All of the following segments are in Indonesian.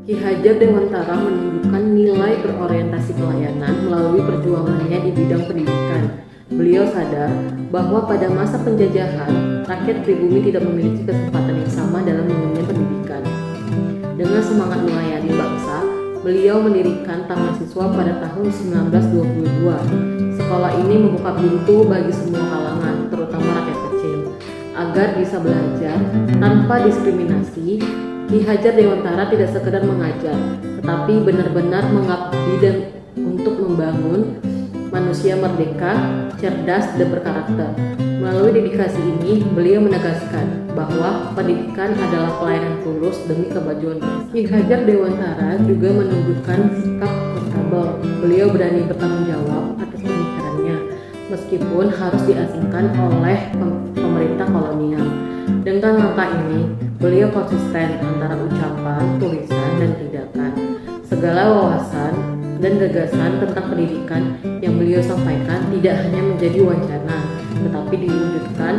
Ki Hajar Dewantara menunjukkan nilai berorientasi pelayanan melalui perjuangannya di bidang pendidikan. Beliau sadar bahwa pada masa penjajahan, rakyat pribumi tidak memiliki kesempatan yang sama dalam mengenyam pendidikan. Dengan semangat melayani bangsa, beliau mendirikan Taman Siswa pada tahun 1922. Sekolah ini membuka pintu bagi semua kalangan, terutama rakyat kecil, agar bisa belajar tanpa diskriminasi. Ki Hajar Dewantara tidak sekedar mengajar, tetapi benar-benar mengabdi dan untuk membangun manusia merdeka, cerdas, dan berkarakter. Melalui dedikasi ini, beliau menegaskan bahwa pendidikan adalah pelayanan tulus demi kemajuan bangsa. Ki Hajar Dewantara juga menunjukkan sikap akuntabel. Beliau berani bertanggung jawab atas pemikirannya, meskipun harus diasingkan oleh pemerintah kolonial. Dengan langkah ini, beliau konsisten antara ucapan, tulisan, dan tindakan. Segala wawasan dan gagasan tentang pendidikan yang beliau sampaikan tidak hanya menjadi wacana, tetapi diwujudkan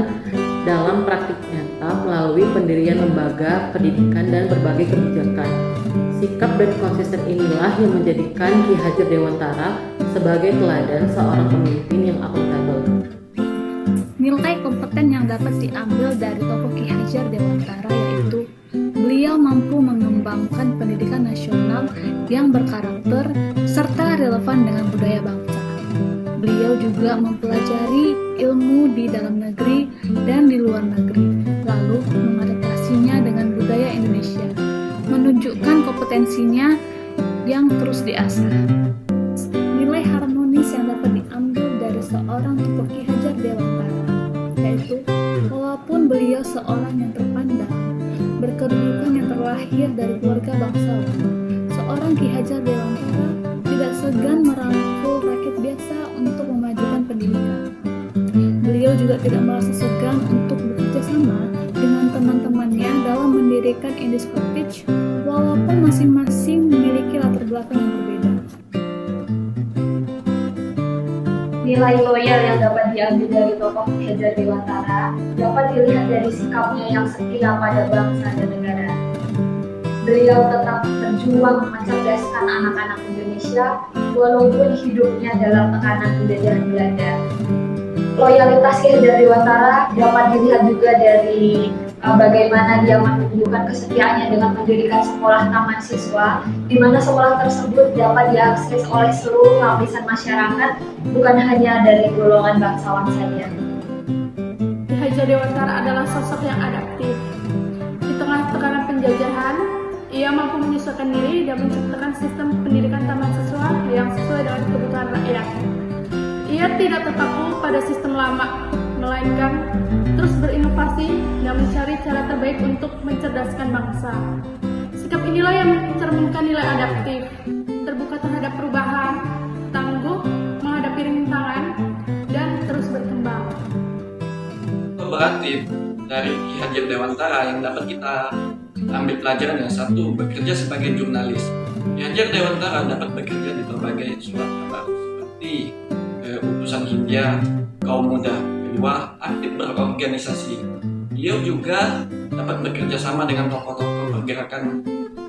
dalam praktik nyata melalui pendirian lembaga pendidikan dan berbagai kebijakan. Sikap dan konsisten inilah yang menjadikan Ki Hajar Dewantara sebagai teladan seorang pemimpin yang akuntabel. Nilai kompeten yang dapat diambil dari tokoh Ki Hajar Dewantara yaitu beliau mampu mengembangkan pendidikan nasional yang berkarakter serta relevan dengan budaya bangsa. Beliau juga mempelajari ilmu di dalam negeri dan di luar negeri, lalu mengadaptasinya dengan budaya Indonesia, menunjukkan kompetensinya yang terus diasah. Nilai harmonis yang dapat diambil dari seorang tokoh Ki Hajar Dewantara yaitu walaupun beliau seorang yang terpandang, berkedudukan yang terlahir dari keluarga bangsawan, seorang Ki Hajar Dewantara tidak segan merangkul rakyat biasa untuk memajukan pendidikan. Beliau juga tidak merasa segan untuk bekerja sama dengan teman-temannya dalam mendirikan Indis Cottage walaupun masing-masing memiliki latar belakang yang berbeda. Nilai loyal yang dapat diambil dari tokoh Ki Hajar Dewantara dapat dilihat dari sikapnya yang setia pada bangsa dan negara. Beliau tetap berjuang mencerdaskan anak-anak Indonesia walaupun hidupnya dalam tekanan penjajahan Belanda. Loyalitas Ki Hajar Dewantara dapat dilihat juga dari bagaimana dia menunjukkan kesetiaannya dengan mendirikan sekolah taman siswa, di mana sekolah tersebut dapat diakses oleh seluruh lapisan masyarakat, bukan hanya dari golongan bangsawan saja. Ki Hajar Dewantara adalah sosok yang adaptif. Di tengah tekanan penjajahan, ia mampu menyesuaikan diri dan menciptakan sistem pendidikan taman siswa yang sesuai dengan kebutuhan rakyat. Ia tidak terpaku pada sistem lama, melainkan terus berinovasi dan mencari cara terbaik untuk mencerdaskan bangsa. Sikap inilah yang mencerminkan nilai adaptif, terbuka terhadap perubahan, tangguh menghadapi rintangan, dan terus berkembang. Kooperatif dari Ki Hajar Dewantara yang dapat kita ambil pelajaran yang satu, bekerja sebagai jurnalis. Ki Hajar Dewantara dapat bekerja di berbagai surat kabar seperti Utusan Hindia, Kaum Muda. Kedua, aktif berorganisasi. Beliau juga dapat bekerja sama dengan tokoh-tokoh pergerakan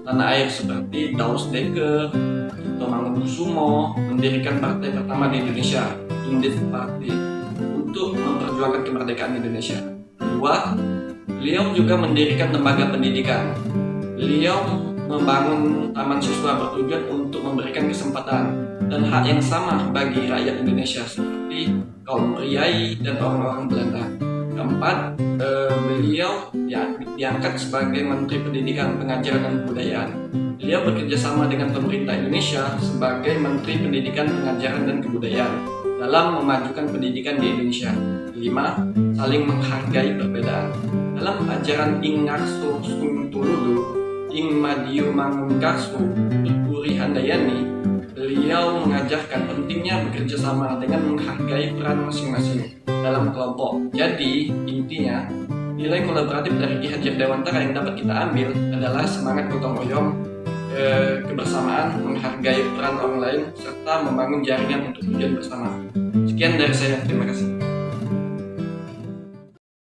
tanah air seperti Daus Dekker, Tito Mangunkusumo, mendirikan partai pertama di Indonesia, Indis Party, untuk memperjuangkan kemerdekaan Indonesia. Kedua, beliau juga mendirikan lembaga pendidikan. Beliau membangun taman siswa bertujuan untuk memberikan kesempatan dan hak yang sama bagi rakyat Indonesia seperti kaum priai dan orang-orang Belanda. Keempat, beliau diangkat sebagai Menteri Pendidikan, Pengajaran dan Kebudayaan. Beliau bekerja sama dengan pemerintah Indonesia sebagai Menteri Pendidikan, Pengajaran dan Kebudayaan dalam memajukan pendidikan di Indonesia. Kelima, saling menghargai perbedaan. Dalam ajaran Ing Ngarso Sung Tuludu, Ing Madiu Mangunkarso, Tutpuri Handayani, beliau mengajarkan pentingnya bekerja sama dengan menghargai peran masing-masing dalam kelompok. Jadi, intinya, nilai kolaboratif dari Ki Hajar Dewantara yang dapat kita ambil adalah semangat gotong royong, kebersamaan, menghargai peran orang lain, serta membangun jaringan untuk tujuan bersama. Sekian dari saya, terima kasih.